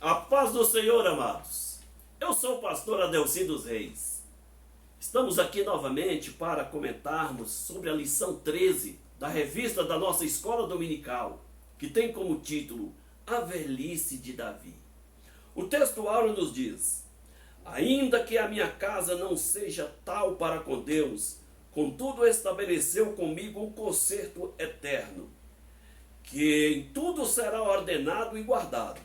A paz do Senhor, amados. Eu sou o pastor Adelci dos Reis. Estamos aqui novamente para comentarmos sobre a lição 13 da revista da nossa escola dominical, que tem como título A Velhice de Davi. O texto áureo nos diz: ainda que a minha casa não seja tal para com Deus, contudo estabeleceu comigo um concerto eterno, que em tudo será ordenado e guardado.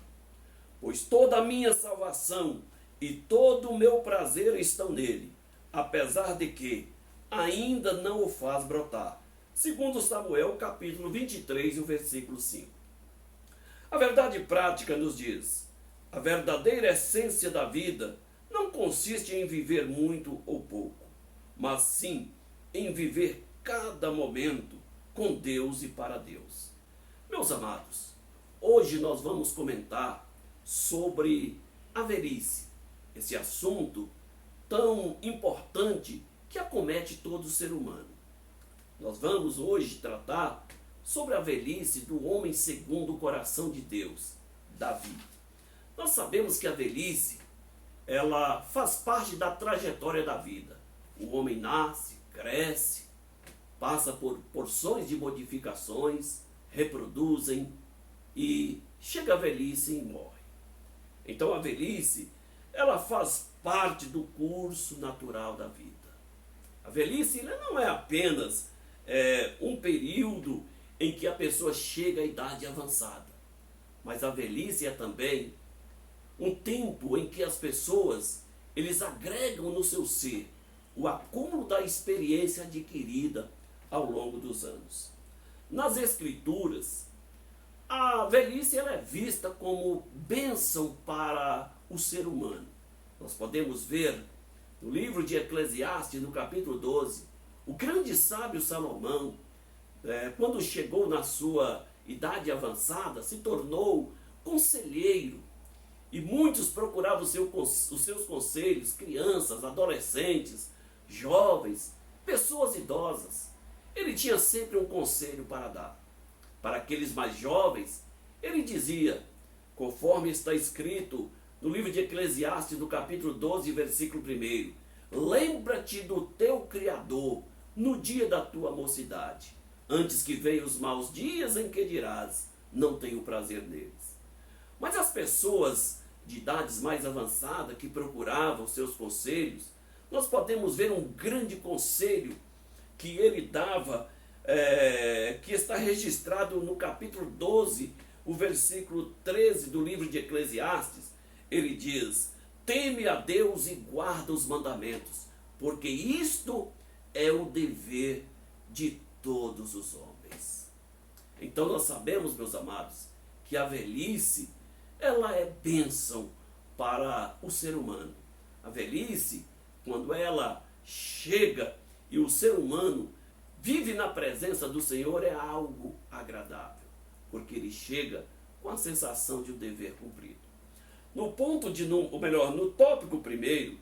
Pois toda a minha salvação e todo o meu prazer estão nele, apesar de que ainda não o faz brotar. Segundo Samuel, capítulo 23, o versículo 5. A verdade prática nos diz: a verdadeira essência da vida não consiste em viver muito ou pouco, mas sim em viver cada momento com Deus e para Deus. Meus amados, hoje nós vamos comentar sobre a velhice, esse assunto tão importante que acomete todo ser humano. Nós vamos hoje tratar sobre a velhice do homem segundo o coração de Deus, Davi. Nós sabemos que a velhice, ela faz parte da trajetória da vida. O homem nasce, cresce, passa por porções de modificações, reproduzem e chega a velhice e morre. Então a velhice, ela faz parte do curso natural da vida. A velhice não é apenas um período em que a pessoa chega à idade avançada, mas a velhice é também um tempo em que as pessoas, eles agregam no seu ser o acúmulo da experiência adquirida ao longo dos anos. Nas Escrituras, a velhice ela é vista como bênção para o ser humano. Nós podemos ver no livro de Eclesiastes, no capítulo 12, o grande sábio Salomão, quando chegou na sua idade avançada, se tornou conselheiro. E muitos procuravam os seus conselhos, crianças, adolescentes, jovens, pessoas idosas. Ele tinha sempre um conselho para dar. Para aqueles mais jovens, ele dizia, conforme está escrito no livro de Eclesiastes, no capítulo 12, versículo 1, lembra-te do teu Criador no dia da tua mocidade, antes que venham os maus dias em que dirás, não tenho prazer neles. Mas as pessoas de idades mais avançadas que procuravam seus conselhos, nós podemos ver um grande conselho que ele dava, que está registrado no capítulo 12, o versículo 13 do livro de Eclesiastes. Ele diz: teme a Deus e guarda os mandamentos, porque isto é o dever de todos os homens. Então nós sabemos, meus amados, que a velhice, ela é bênção para o ser humano. A velhice, quando ela chega e o ser humano vive na presença do Senhor, é algo agradável, porque ele chega com a sensação de um dever cumprido. No tópico primeiro,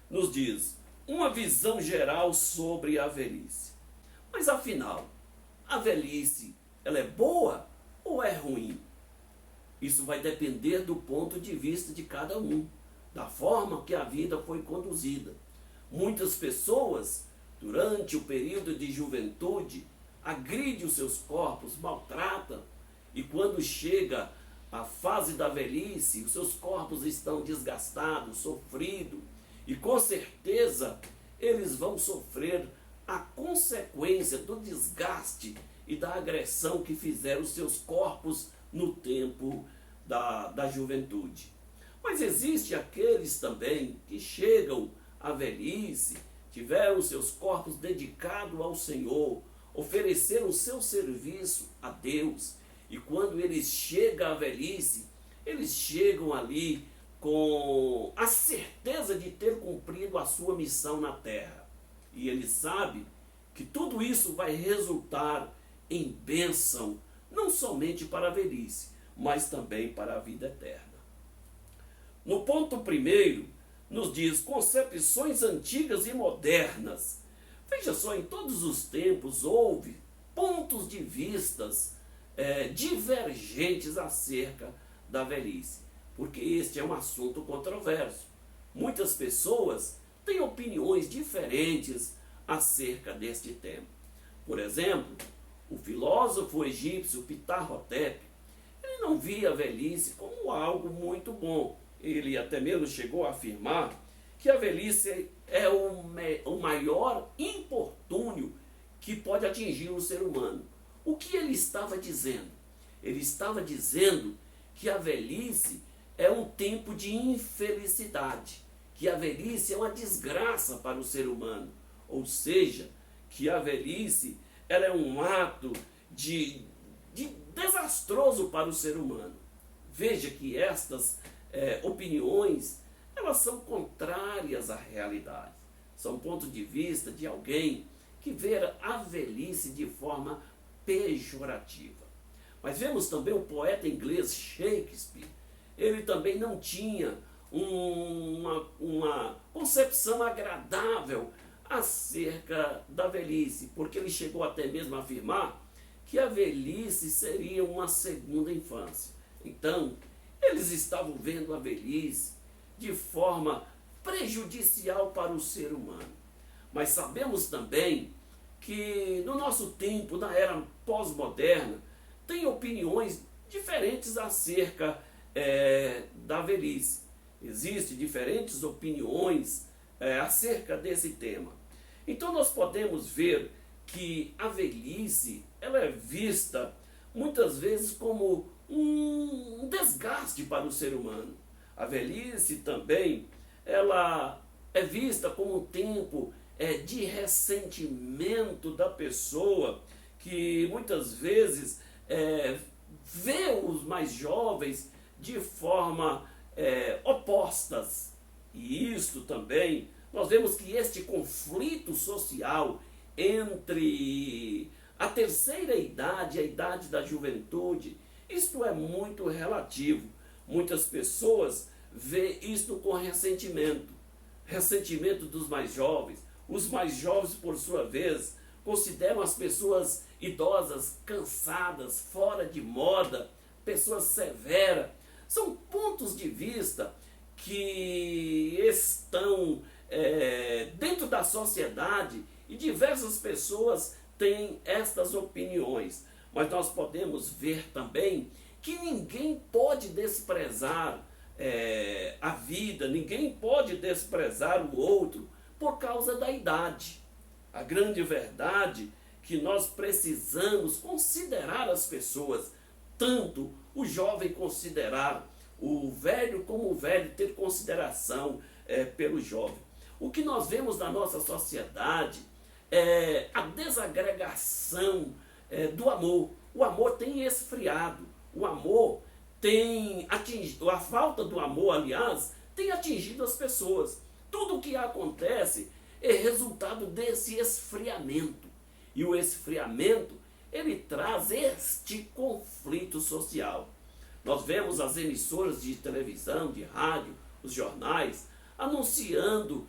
nos diz uma visão geral sobre a velhice. Mas afinal, a velhice, ela é boa ou é ruim? Isso vai depender do ponto de vista de cada um, da forma que a vida foi conduzida. Muitas pessoas, durante o período de juventude, agridem os seus corpos, maltratam, e quando chega a fase da velhice, os seus corpos estão desgastados, sofridos, e com certeza eles vão sofrer a consequência do desgaste e da agressão que fizeram os seus corpos no tempo da juventude. Mas existe aqueles também que chegam à velhice, tiveram seus corpos dedicados ao Senhor, ofereceram seu serviço a Deus, e quando eles chegam à velhice, eles chegam ali com a certeza de ter cumprido a sua missão na terra. E ele sabe que tudo isso vai resultar em bênção, não somente para a velhice, mas também para a vida eterna. No ponto primeiro, nos diz concepções antigas e modernas. Veja só, em todos os tempos houve pontos de vistas divergentes acerca da velhice. porque este é um assunto controverso. Muitas pessoas têm opiniões diferentes acerca deste tema. Por exemplo, o filósofo egípcio Ptah-hotep, ele não via a velhice como algo muito bom. Ele até mesmo chegou a afirmar que a velhice é o maior infortúnio que pode atingir o ser humano. O que ele estava dizendo? Ele estava dizendo que a velhice é um tempo de infelicidade, que a velhice é uma desgraça para o ser humano, ou seja, que a velhice ela é um ato de desastroso para o ser humano. Veja que estas opiniões, elas são contrárias à realidade. São pontos de vista de alguém que vê a velhice de forma pejorativa. Mas vemos também o poeta inglês Shakespeare. Ele também não tinha uma concepção agradável acerca da velhice, porque ele chegou até mesmo a afirmar que a velhice seria uma segunda infância. Então, eles estavam vendo a velhice de forma prejudicial para o ser humano. Mas sabemos também que no nosso tempo, na era pós-moderna, tem opiniões diferentes acerca da velhice. Existem diferentes opiniões acerca desse tema. Então nós podemos ver que a velhice ela é vista muitas vezes como um desgaste para o ser humano. A velhice também ela é vista como um tempo de ressentimento da pessoa, que muitas vezes vê os mais jovens de forma opostas. E isto também, nós vemos que este conflito social entre a terceira idade e a idade da juventude, isto é muito relativo. Muitas pessoas veem isto com ressentimento dos mais jovens. Os mais jovens, por sua vez, consideram as pessoas idosas cansadas, fora de moda, pessoas severas. São pontos de vista que estão dentro da sociedade e diversas pessoas têm estas opiniões. Mas nós podemos ver também que ninguém pode desprezar a vida, ninguém pode desprezar o outro por causa da idade. A grande verdade é que nós precisamos considerar as pessoas, tanto o jovem considerar o velho como o velho ter consideração pelo jovem. O que nós vemos na nossa sociedade é a desagregação do amor. O amor tem esfriado, o amor tem atingido, a falta do amor, aliás, tem atingido as pessoas. Tudo o que acontece é resultado desse esfriamento. E o esfriamento, ele traz este conflito social. Nós vemos as emissoras de televisão, de rádio, os jornais, anunciando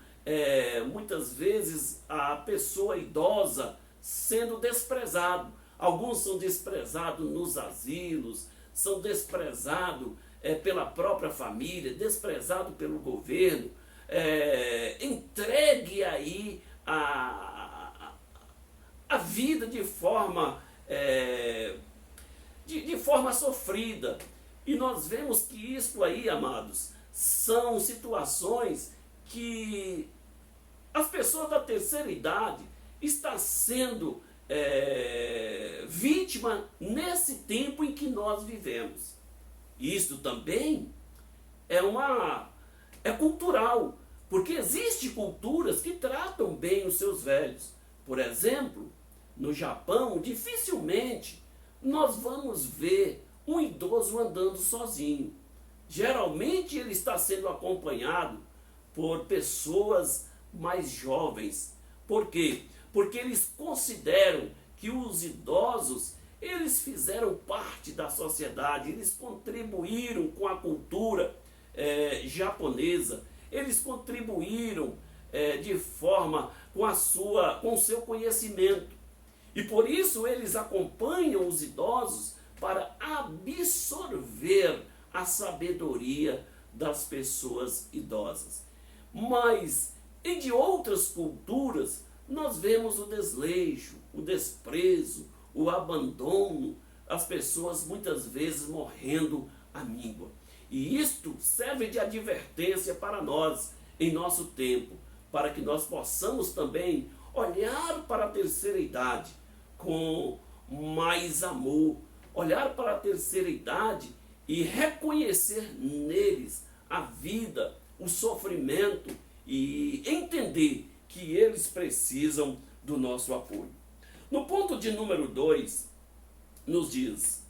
muitas vezes a pessoa idosa sendo desprezado. Alguns são desprezados nos asilos, são desprezados pela própria família, desprezados pelo governo, entregue aí a vida de forma sofrida. E nós vemos que isso aí, amados, são situações que as pessoas da terceira idade estão sendo vítima nesse tempo em que nós vivemos. Isso também é cultural, porque existem culturas que tratam bem os seus velhos. Por exemplo, no Japão, dificilmente nós vamos ver um idoso andando sozinho. Geralmente ele está sendo acompanhado por pessoas mais jovens. Por quê? Porque eles consideram que os idosos, eles fizeram parte da sociedade, eles contribuíram com a cultura japonesa, eles contribuíram de forma com o seu conhecimento. E por isso eles acompanham os idosos para absorver a sabedoria das pessoas idosas. Mas em de outras culturas nós vemos o desleixo, o desprezo, o abandono, as pessoas muitas vezes morrendo à míngua. E isto serve de advertência para nós em nosso tempo, para que nós possamos também olhar para a terceira idade com mais amor, olhar para a terceira idade e reconhecer neles a vida, o sofrimento e entender que eles precisam do nosso apoio. No ponto de número 2, nos diz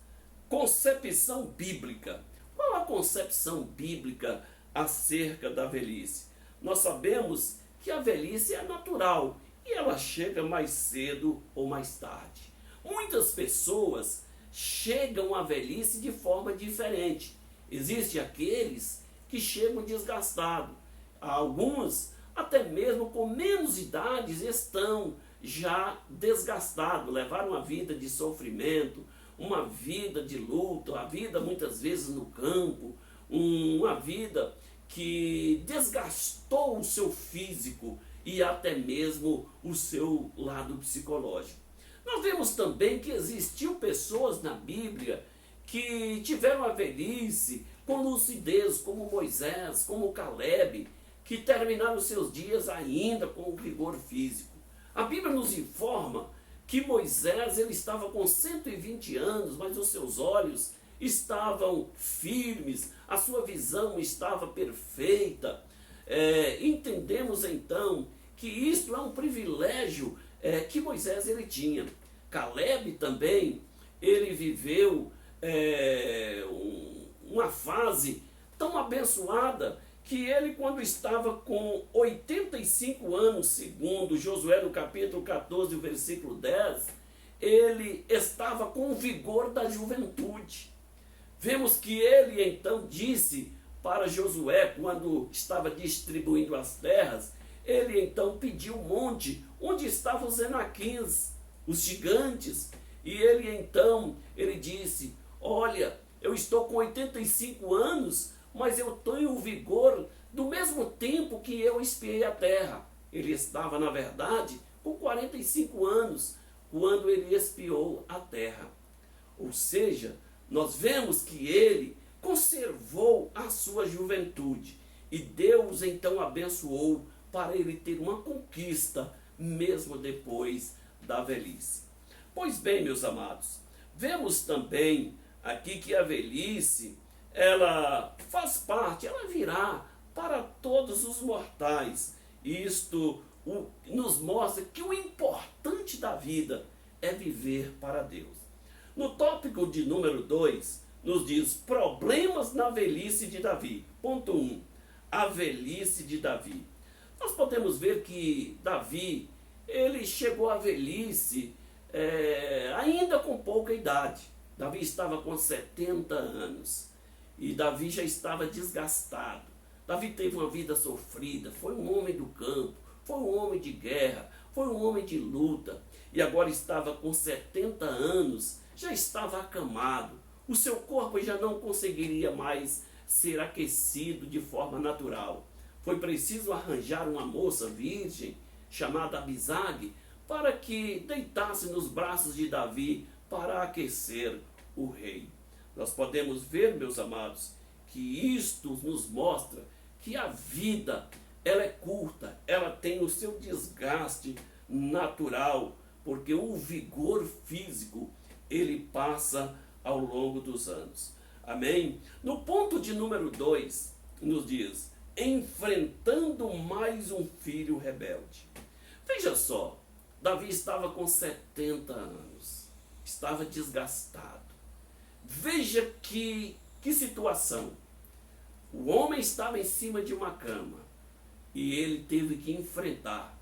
concepção bíblica. Qual a concepção bíblica acerca da velhice? Nós sabemos que a velhice é natural e ela chega mais cedo ou mais tarde. Muitas pessoas chegam à velhice de forma diferente. Existem aqueles que chegam desgastados. Alguns, até mesmo com menos idades, estão já desgastados, levaram uma vida de sofrimento, uma vida de luta, uma vida muitas vezes no campo, uma vida que desgastou o seu físico e até mesmo o seu lado psicológico. Nós vemos também que existiu pessoas na Bíblia que tiveram a velhice com lucidez, como Moisés, como Caleb, que terminaram seus dias ainda com o vigor físico. A Bíblia nos informa que Moisés ele estava com 120 anos, mas os seus olhos estavam firmes, a sua visão estava perfeita. Entendemos então que isto é um privilégio que Moisés ele tinha. Caleb também, ele viveu uma fase tão abençoada que ele, quando estava com 85 anos, segundo Josué no capítulo 14, versículo 10, ele estava com o vigor da juventude. Vemos que ele então disse para Josué, quando estava distribuindo as terras, ele então pediu um monte onde estavam os Enaquins, os gigantes, e ele disse, olha, eu estou com 85 anos, mas eu tenho o vigor do mesmo tempo que eu espiei a terra. Ele estava, na verdade, com 45 anos, quando ele espiou a terra. Ou seja, nós vemos que ele conservou a sua juventude, e Deus então abençoou para ele ter uma conquista, mesmo depois da velhice. Pois bem, meus amados, vemos também aqui que a velhice, ela faz parte, ela virá para todos os mortais. Isto nos mostra que o importante da vida é viver para Deus. No tópico de número 2, nos diz problemas na velhice de Davi. Ponto 1, a velhice de Davi. Nós podemos ver que Davi, ele chegou à velhice ainda com pouca idade. Davi estava com 70 anos. E Davi já estava desgastado. Davi teve uma vida sofrida, foi um homem do campo, foi um homem de guerra, foi um homem de luta. E agora estava com 70 anos, já estava acamado. O seu corpo já não conseguiria mais ser aquecido de forma natural. Foi preciso arranjar uma moça virgem, chamada Abisag, para que deitasse nos braços de Davi para aquecer o rei. Nós podemos ver, meus amados, que isto nos mostra que a vida, ela é curta, ela tem o seu desgaste natural, porque o vigor físico, ele passa ao longo dos anos. Amém? No ponto de número 2, nos diz, enfrentando mais um filho rebelde. Veja só, Davi estava com 70 anos, estava desgastado. Veja que situação. O homem estava em cima de uma cama e ele teve que enfrentar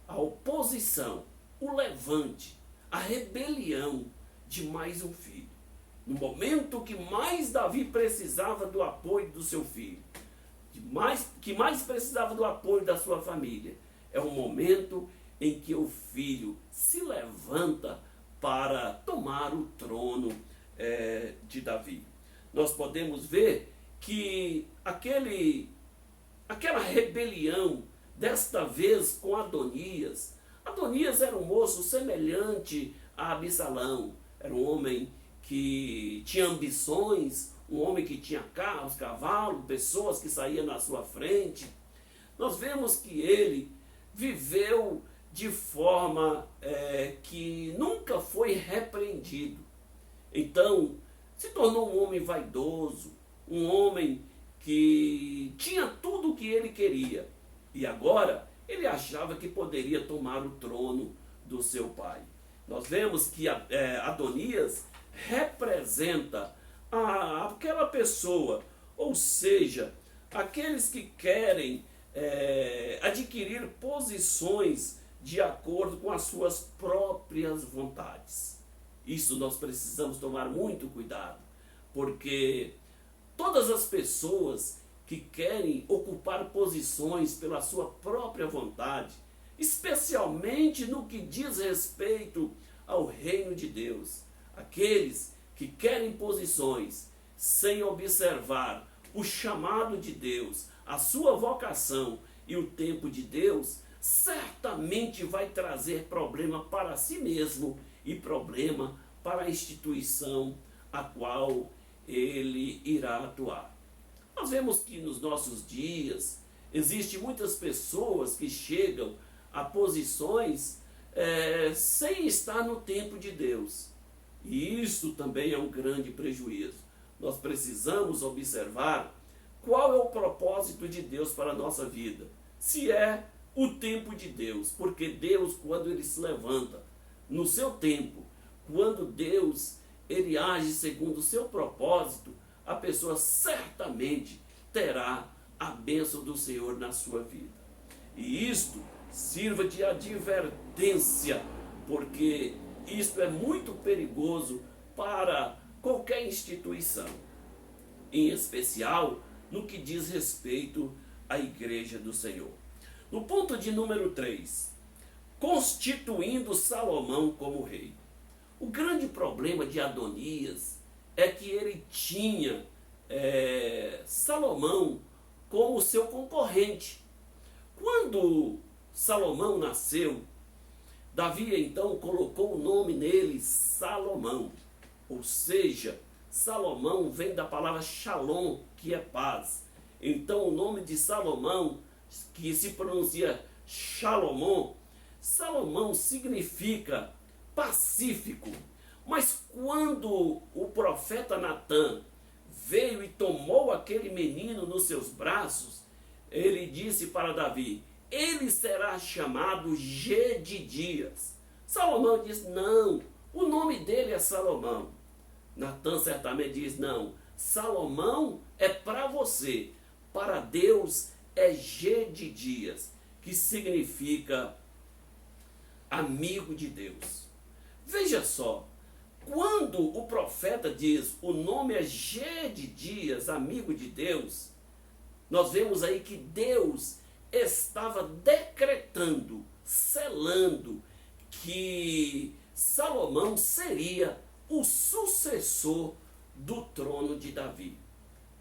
a oposição, o levante, a rebelião de mais um filho. No momento que mais Davi precisava do apoio do seu filho, que mais precisava do apoio da sua família, é o momento em que o filho se levanta para tomar o trono de Davi. nós podemos ver que aquela rebelião, desta vez com Adonias. Adonias era um moço semelhante a Absalão, era um homem que tinha ambições, um homem que tinha carros, cavalos, pessoas que saíam na sua frente. Nós vemos que ele viveu de forma que nunca foi repreendido. Então, se tornou um homem vaidoso, um homem que tinha tudo o que ele queria. E agora, ele achava que poderia tomar o trono do seu pai. Nós vemos que Adonias representa aquela pessoa, ou seja, aqueles que querem adquirir posições de acordo com as suas próprias vontades. Isso nós precisamos tomar muito cuidado, porque todas as pessoas que querem ocupar posições pela sua própria vontade, especialmente no que diz respeito ao reino de Deus, aqueles que querem posições sem observar o chamado de Deus, a sua vocação e o tempo de Deus, certamente vai trazer problema para si mesmo e problema para a instituição a qual ele irá atuar. Nós vemos que nos nossos dias existem muitas pessoas que chegam a posições sem estar no tempo de Deus. E isso também é um grande prejuízo. Nós precisamos observar qual é o propósito de Deus para a nossa vida. Se é o tempo de Deus, porque Deus, quando ele se levanta no seu tempo, quando Deus ele age segundo o seu propósito, a pessoa certamente terá a bênção do Senhor na sua vida. E isto sirva de advertência, porque isto é muito perigoso para qualquer instituição, em especial no que diz respeito à igreja do Senhor. No ponto de número 3, constituindo Salomão como rei. O grande problema de Adonias é que ele tinha Salomão como seu concorrente. Quando Salomão nasceu, Davi então colocou o nome nele Salomão, ou seja, Salomão vem da palavra Shalom, que é paz. Então o nome de Salomão, que se pronuncia Shalomon, Salomão significa pacífico. Mas quando o profeta Natã veio e tomou aquele menino nos seus braços, ele disse para Davi: ele será chamado Gedidias. Salomão diz: não, o nome dele é Salomão. Natã certamente diz: não, Salomão é para você, para Deus é Gedidias, que significa amigo de Deus. Veja só, quando o profeta diz o nome é Gedidias, amigo de Deus, nós vemos aí que Deus estava decretando, selando que Salomão seria o sucessor do trono de Davi.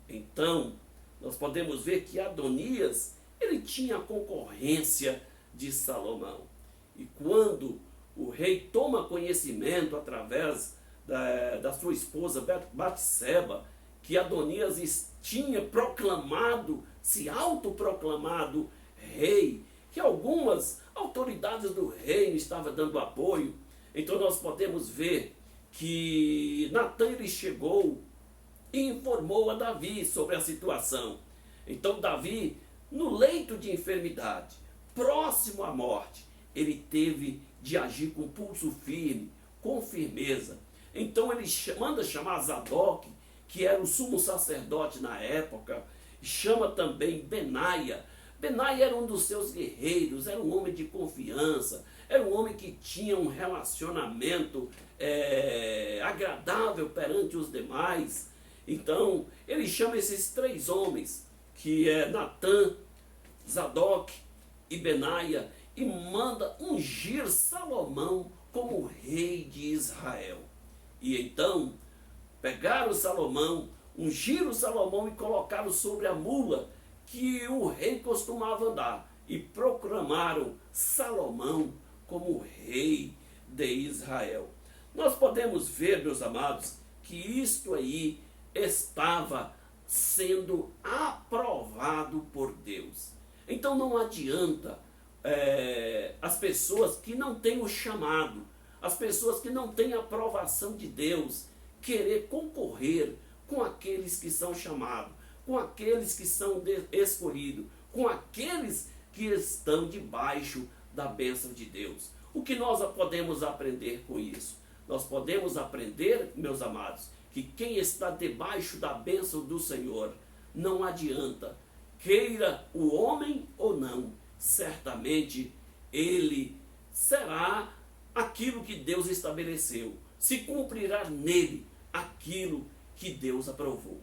Então, nós podemos ver que Adonias, ele tinha a concorrência de Salomão. E quando o rei toma conhecimento através da sua esposa Batseba, que Adonias tinha proclamado, se autoproclamado rei, que algumas autoridades do reino estavam dando apoio, então nós podemos ver que Natã ele chegou e informou a Davi sobre a situação. Então Davi, no leito de enfermidade, próximo à morte, ele teve de agir com pulso firme, com firmeza. Então ele manda chamar Zadok, que era o sumo sacerdote na época, chama também Benaia. Benaia era um dos seus guerreiros, era um homem de confiança, era um homem que tinha um relacionamento agradável perante os demais. Então ele chama esses 3 homens, que é Natã, Zadok e Benaia, e manda ungir Salomão como rei de Israel. E então pegaram Salomão, ungiram Salomão e colocaram sobre a mula que o rei costumava andar, e proclamaram Salomão como rei de Israel. Nós podemos ver, meus amados, que isto aí estava sendo aprovado por Deus. Então não adianta as pessoas que não têm o chamado, as pessoas que não têm a aprovação de Deus, querer concorrer com aqueles que são chamados, com aqueles que são escolhidos, com aqueles que estão debaixo da bênção de Deus. O que nós podemos aprender com isso? Nós podemos aprender, meus amados, que quem está debaixo da bênção do Senhor, não adianta, queira o homem ou não, certamente ele será aquilo que Deus estabeleceu, se cumprirá nele aquilo que Deus aprovou.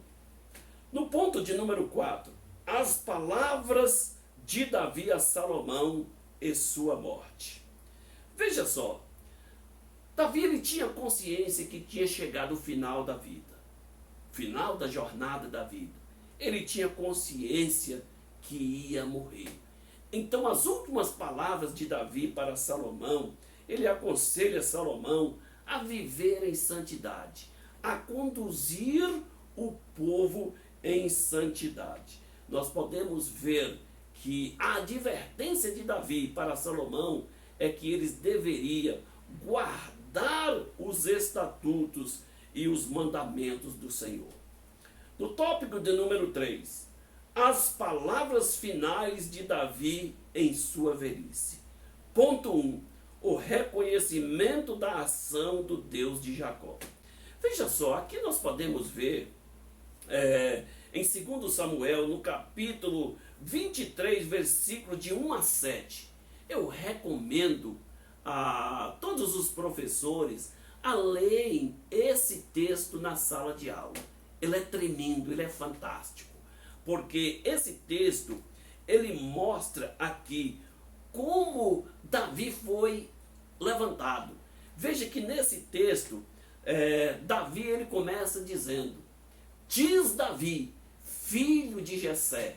No ponto de número 4, as palavras de Davi a Salomão e sua morte. Veja só, Davi ele tinha consciência que tinha chegado o final da vida, final da jornada da vida. Ele tinha consciência que ia morrer. Então as últimas palavras de Davi para Salomão, ele aconselha Salomão a viver em santidade, a conduzir o povo em santidade. Nós podemos ver que a advertência de Davi para Salomão é que eles deveriam guardar os estatutos e os mandamentos do Senhor. No tópico de número 3, as palavras finais de Davi em sua velhice. Ponto 1, o reconhecimento da ação do Deus de Jacó. Veja só, aqui nós podemos ver em 2 Samuel, no capítulo 23, versículo de 1 a 7. Eu recomendo a todos os professores a lerem esse texto na sala de aula. Ele é tremendo, ele é fantástico, porque esse texto, ele mostra aqui como Davi foi levantado. Veja que nesse texto, Davi ele começa dizendo: diz Davi, filho de Jessé,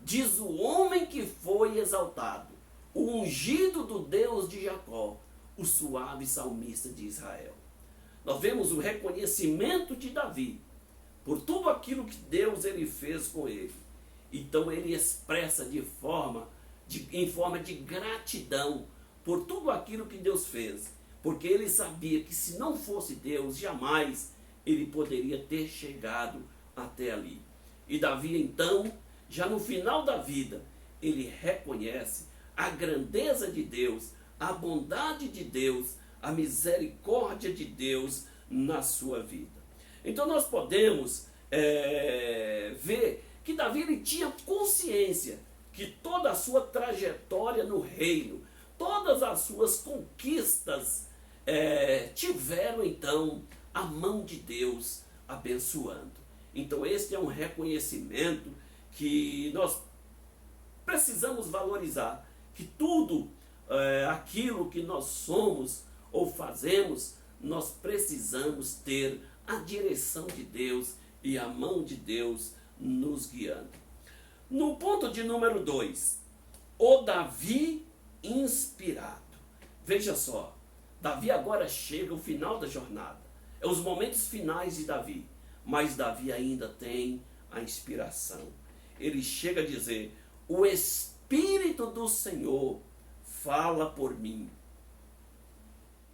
diz o homem que foi exaltado, o ungido do Deus de Jacó, o suave salmista de Israel. Nós vemos o reconhecimento de Davi por tudo aquilo que Deus ele fez com ele. Então ele expressa em forma de gratidão por tudo aquilo que Deus fez, porque ele sabia que se não fosse Deus, jamais ele poderia ter chegado até ali. E Davi então, já no final da vida, ele reconhece a grandeza de Deus, a bondade de Deus, a misericórdia de Deus na sua vida. Então nós podemos ver que Davi ele tinha consciência que toda a sua trajetória no reino, todas as suas conquistas tiveram então a mão de Deus abençoando. Então este é um reconhecimento que nós precisamos valorizar, que tudo aquilo que nós somos ou fazemos, nós precisamos ter a direção de Deus e a mão de Deus nos guiando. No ponto de número 2, o Davi inspirado. Veja só, Davi agora chega ao final da jornada. É os momentos finais de Davi, mas Davi ainda tem a inspiração. Ele chega a dizer: o Espírito do Senhor fala por mim.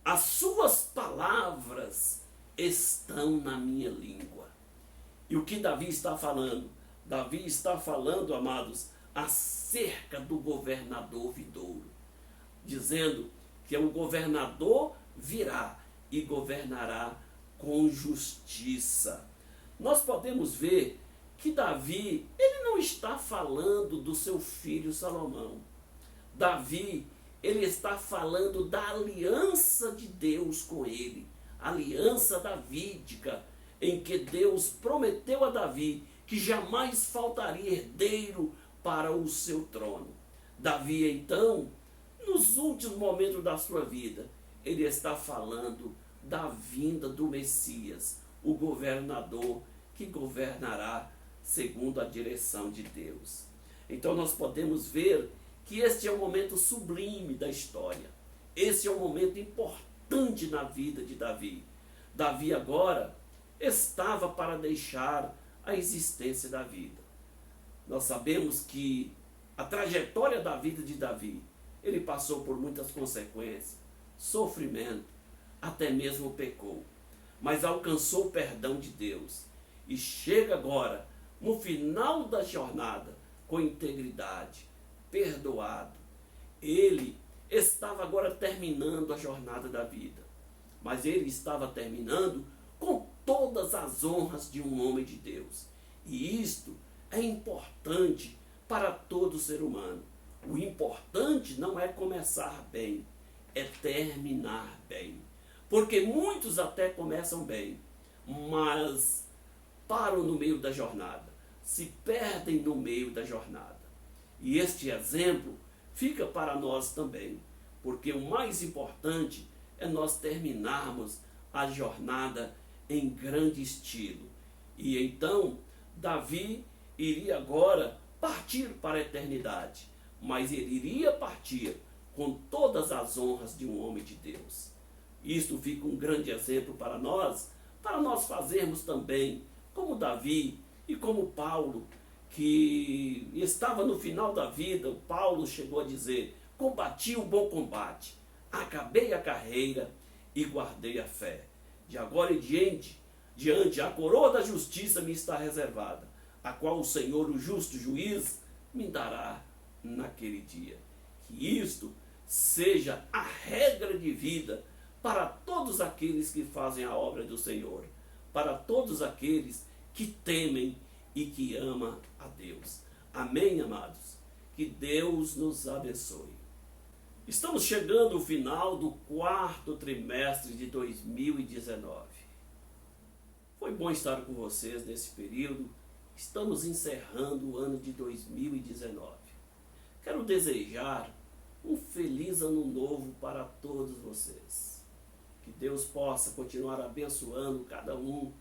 As suas palavras estão na minha língua. E o que Davi está falando? Davi está falando, amados, acerca do governador vindouro, dizendo que o governador virá e governará com justiça. Nós podemos ver que Davi, ele não está falando do seu filho Salomão. Davi, ele está falando da aliança de Deus com ele, aliança davídica, em que Deus prometeu a Davi que jamais faltaria herdeiro para o seu trono. Davi, então, nos últimos momentos da sua vida, ele está falando da vinda do Messias, o governador que governará segundo a direção de Deus. Então nós podemos ver que este é um momento sublime da história. Esse é um momento importante na vida de Davi. Davi agora estava para deixar a existência da vida. Nós sabemos que a trajetória da vida de Davi, ele passou por muitas consequências, sofrimento, até mesmo pecou, mas alcançou o perdão de Deus e chega agora, no final da jornada, com integridade, perdoado. Ele estava agora terminando a jornada da vida, mas ele estava terminando com todas as honras de um homem de Deus. E isto é importante para todo ser humano. O importante não é começar bem, é terminar bem. Porque muitos até começam bem, mas param no meio da jornada, se perdem no meio da jornada. E este exemplo fica para nós também, porque o mais importante é nós terminarmos a jornada em grande estilo. E então Davi iria agora partir para a eternidade, mas ele iria partir com todas as honras de um homem de Deus. Isto fica um grande exemplo para nós fazermos também como Davi e como Paulo, que estava no final da vida. Paulo chegou a dizer: combati o bom combate, acabei a carreira e guardei a fé. De agora em diante a coroa da justiça me está reservada, a qual o Senhor, o justo juiz, me dará naquele dia. Que isto seja a regra de vida para todos aqueles que fazem a obra do Senhor, para todos aqueles que temem e que amam a Deus. Amém, amados? Que Deus nos abençoe. Estamos chegando ao final do quarto trimestre de 2019. Foi bom estar com vocês nesse período. Estamos encerrando o ano de 2019. Quero desejar um feliz ano novo para todos vocês. Que Deus possa continuar abençoando cada um,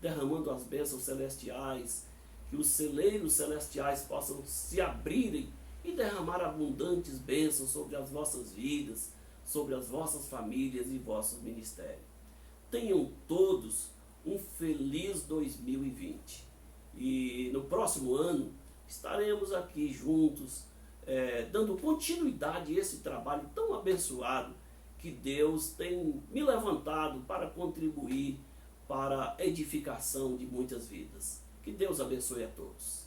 derramando as bênçãos celestiais, que os celeiros celestiais possam se abrirem e derramar abundantes bênçãos sobre as vossas vidas, sobre as vossas famílias e vossos ministérios. Tenham todos um feliz 2020. E no próximo ano estaremos aqui juntos, dando continuidade a esse trabalho tão abençoado que Deus tem me levantado para contribuir para a edificação de muitas vidas. Que Deus abençoe a todos.